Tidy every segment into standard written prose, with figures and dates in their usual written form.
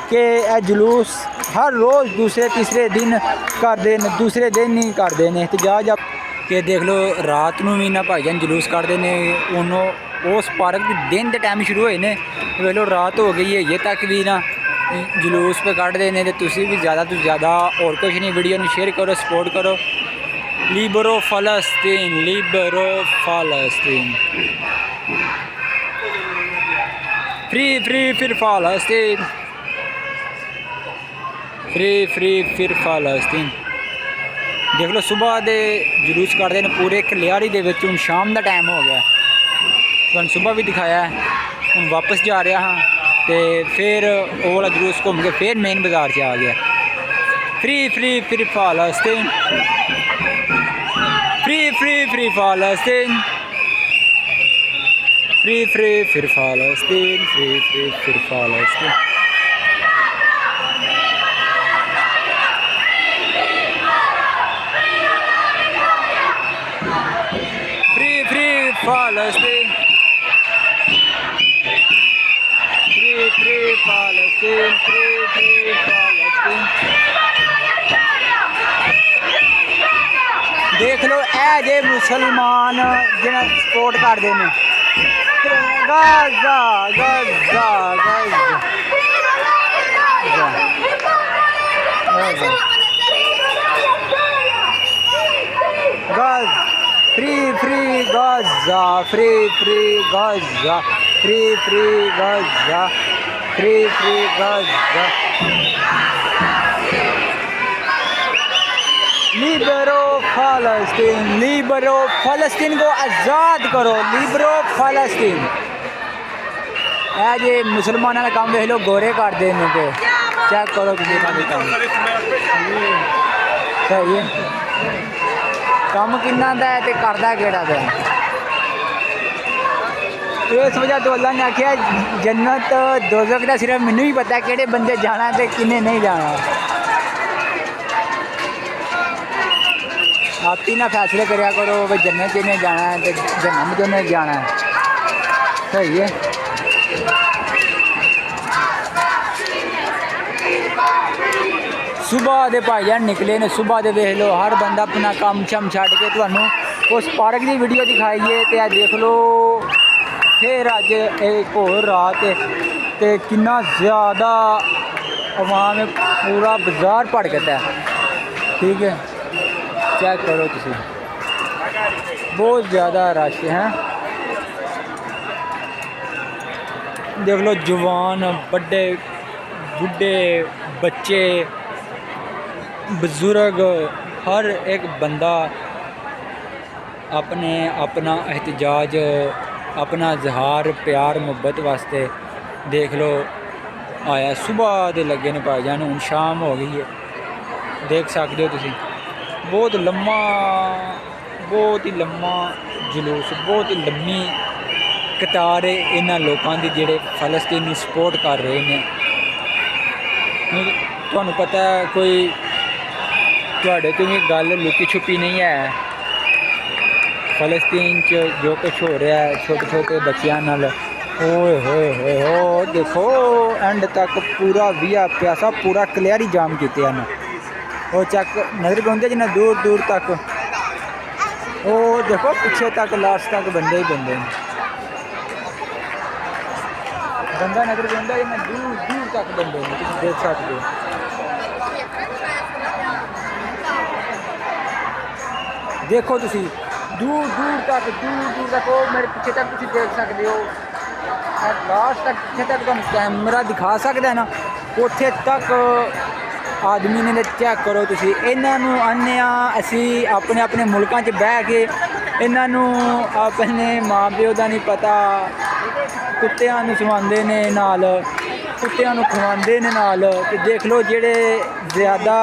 कि यह जुलूस हर रोज़ दूसरे तीसरे दिन करते हैं, दूसरे दिन ही करते हैं एहतजाज। कि देख लो रात में भी ना भाईजान जुलूस करते हैं। उन्होंने उस पार्क दिन के टाइम शुरू हुए ने, वे लो रात हो गई है ये तक भी ना जुलूस पे कढ़ते हैं। तो तुसी भी ज़्यादा तो ज़्यादा और कुछ नहीं, वीडियो में शेयर करो, सपोर्ट करो। लिबरो फ़लस्तीन, लिबरो फ़लस्तीन, फ्री फ्री फिर फ़लस्तीन, फ्री फ्री फिर फ़लस्तीन। देख लो सुबह दे जुलूस करते हैं पूरे कलियारी दे विच। हुण शाम का टाइम हो गया, तुहानूं सुबह भी दिखाया है। हुण वापस जा रहा हाँ तो फिर वो वाला जुलूस घूम के फिर मेन बाज़ार से आ गया। फ्री फ्री फिर Palestine, free free free Palestine, free free फिर फ़लस्तीन, फ्री फ्री फिर Palestine. Free free Palestine, free free Palestine, free free Palestine. देख लो ए जे मुसलमान जिन्हें सपोर्ट करते हैं। Gaza Gaza Gaza Gaza, free free Gaza, free free Gaza, free free Gaza, free free Gaza. लिबरो फ़लस्तीन, लिबरो फ़लस्तीन को आज़ाद करो, लिबरो फ़लस्तीन। है जी मुसलमानों का काम वेख लो गोरे करते हैं पे, चेक करो किसी का भी काम सही है। काम किन्ना दा है तो करदा केड़ा दा है। इस वजह तो अल्लाह ने आख्या जन्नत दोज़ख दा सिर्फ मैनू ही पता है किहड़े बंदे जाना ते किन्ने नहीं जाना। आप ही ना फैसले करया करो भाई जन्नत जिन्हें जाना है तो जन्नत जिन्हें जाना है, सही है। सुबह दे भाईजान निकले ने, सुबह दे देख लो हर बंदा अपना काम शम छड़ के तुहानूं उस पार्क की वीडियो दिखाइए। तो देख लो फिर अज एक होर रात ते कितना ज़्यादा अवाम पूरा बाजार भड़कता है, ठीक है चेक करो तुसी, बहुत ज़्यादा रश है। देख लो जवान बड़े बुढ़े बच्चे बुजुर्ग हर एक बंदा अपने अपना एहतजाज अपना इजहार प्यार मुहब्बत वास्ते देख लो आया। सुबह दे लगे ने भाईजान, हुण शाम हो गई है, देख सकते हो तुसी। बहुत लम्मा, बहुत ही लम्मा जुलूस, बहुत ही लम्मी कतार है इन्हां लोगों की जिहड़े फ़लस्तीनी सपोर्ट कर रहे हैं। तुहानूं पता है कोई तुहाडे तो भी गल लुकी छुपी नहीं है। फ़लस्तीन च जो कुछ हो रहा है छोटे छोटे बच्चों नाल, ओए होए होए हो देखो एंड तक पूरा विया प्यासा पूरा कलियारी जाम किते हैं। वो चक नज़र पाते जिन्हें दूर दूर तक, वो देखो पिछे तक लास्ट तक बंदे ही बंदे हैं। बंदा नज़र पाता जिन्हें दूर दूर तक बंदे हैं, तुम देख सकते हो। देखो तुसी दूर दूर तक वो मेरे पिछे तक तुसी देख सकते हो। लास्ट तक पिछे तक तुम कैमरा दिखा सकता है ना, उत्थे तक आदमी ने चेक करो तुसी। इन्हों आने असी अपने अपने मुल्कों च बह के इन्हों अपने माँ प्यो का नहीं पता, कुत्तियां सुवांदे ने नाल, कुत्तियां खवांदे ने नाल। तो देख लो जेड़े ज़्यादा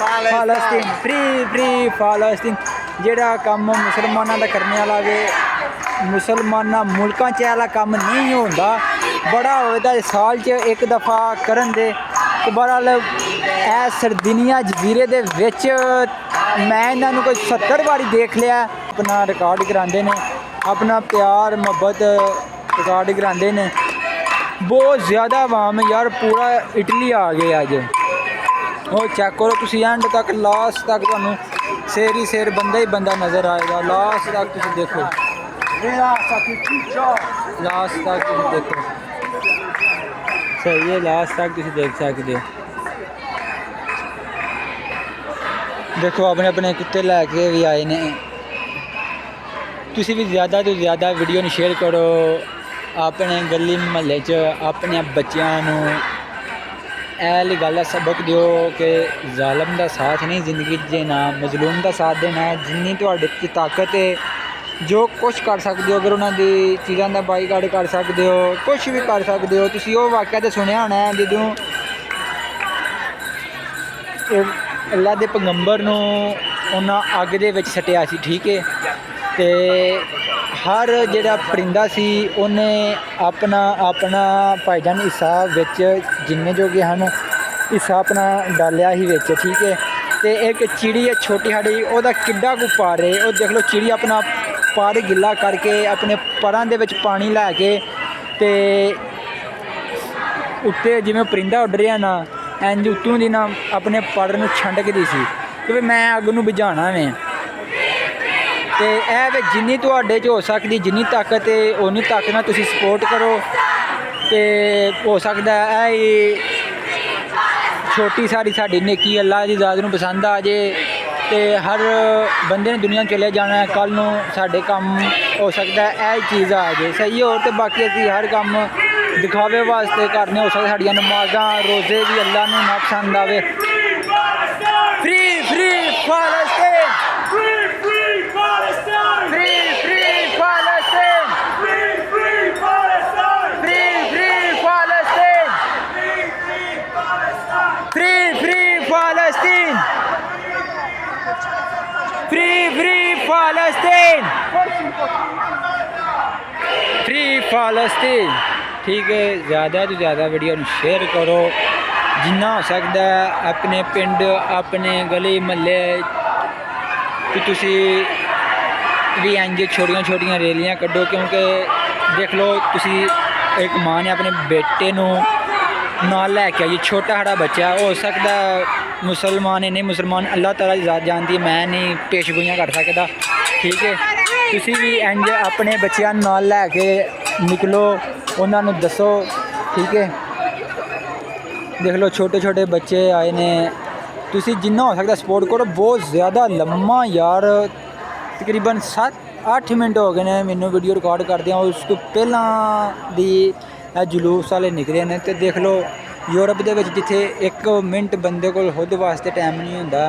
फ़लस्तीन फ्री फ्री फ़लस्तीन जेड़ा कम मुसलमानों का करने वाला वे मुसलमाना मुल्कों च वाला कम नहीं होता, बड़ा होता साल च एक दफ़ा करन दे। तो बहरहाल ए सरदिनिया जजीरे दे विच मैं इन्हों कोई 70 बारी देख लिया। अपना रिकॉर्ड कराते हैं, अपना प्यार मुहब्बत रिकॉर्ड कराते हैं। बहुत ज़्यादा आवाम है यार, पूरा इटली आ गए अज। वो चेक करो तुसी एंड तक, लास्ट तक तुहानू सिर ही सिर, बंदा ही बंदा नज़र आएगा। लास्ट तक तुसी देखो, लास्ट तक तुसी देखो, सही है, लास्ट तक तुसी देख सकते हो। देखो अपने अपने कुत्ते लैके भी आए ने। तुसी भी ज़्यादा तो ज़्यादा वीडियो नूं शेयर करो अपने गली महल्ले च, अपने बच्चों नूं ऐ गल दा सबक दिओ कि जालम का साथ नहीं जिंदगी देना, मजलूम का साथ देना है। जिन्नी तुहाडे च ताकत है, जो कुछ कर सकते हो, अगर उन्होंने चीज़ों का बाईकाट कर सकते हो, कुछ भी कर सकते हो। तुसी वो वाक़या तो सुनिया होना है जदों अल्लाह के पैगंबर नूं उन्हें अग दे विच सट्टिया सी, ठीक है। तो हर जिहड़ा परिंदा सी उन्हें अपना अपना भाईजान हिस्सा विच जिन्ने जो कि हैं हिस्सा अपना डालिया ही विच, ठीक है। तो एक चिड़ी है छोटी साड़ी, वह किड्डा कु पर है, वो देख लो चिड़ी अपना पर गिला करके अपने परां दे विच पानी लैके ते उत्ते जिवें परिंदा उड़ रहा ना, इंज उत्तों दी ना अपने पर नूं छंडकदी सी कि मैं अग नूं बुझाना मैं। तो यह जिन्नी तुहाडे च हो सकती, जिन्नी ताकत है उन्नी ताकत नाल तुसी सपोर्ट करो। तो हो सकता है छोटी साड़ी नेकी अल्लाह की ज़ात नूं पसंद आ जाए। तो हर बंदे ने दुनिया चले जाना है, कल नूं साडे कम हो सकता है यह चीज़ आ जाए, सही हो। तो बाकी असीं हर काम दिखावे वास्ते करने, हो सकता साडियां नमाज़ां रोज़े भी अल्लाह नूं ना पसंद आवे। Free free Palestine, free free Palestine, free free Palestine, free free Palestine, free free Palestine, free free Palestine, free free Palestine, free Palestine, ठीक है। ज़्यादा तो ज़्यादा वीडियो शेयर करो जिन्ना हो सकता है अपने पिंड, अपने गली महल्ले कि तुसी भी इंज छोटियां छोटियां रैलियां कड्डो, क्योंकि देख लो तुसी एक माँ ने अपने बेटे नूं नाल लैके आई, छोटा साड़ा बच्चा, हो सकता मुसलमान है नहीं मुसलमान, अल्लाह ताला की ज़ात जानती है, मैं नहीं पेशगोइयां कर सकता, ठीक है। तुसी भी इंज अपने बच्चों नाल लैके निकलो, उन्होंने दसो, ठीक है। देख लो छोटे छोटे बच्चे आए ने, तुसी जिन्ना हो सकता सपोर्ट करो। बहुत ज़्यादा लम्मा यार, तकरीबन 7-8 मिनट हो गए ने मैनू वीडियो रिकॉर्ड करदे, उस तो पहला दी जुलूस वाले निकले ने। तो देख लो यूरोप दे विच जिथे 1 मिनट बंदे कोल खुद वास्ते टाइम नहीं होंदा,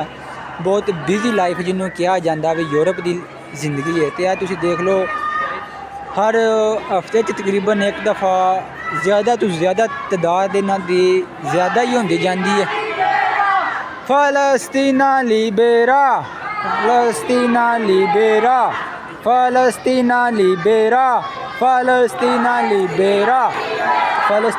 बहुत बिजी लाइफ जिन्हों कहा जाता भी यूरोप की जिंदगी है। तो तुसी देख लो हर हफ्ते तकरीबन एक दफ़ा ज़्यादा तो ज़्यादा तादाद इन्हां दी ज़्यादा ही होंदी जाती है। फलस्तीना लिबेरा, फलस्तीना लिबेरा, फलस्तीना लिबेरा, फलस्तीना लिबेरा, फलस्तीना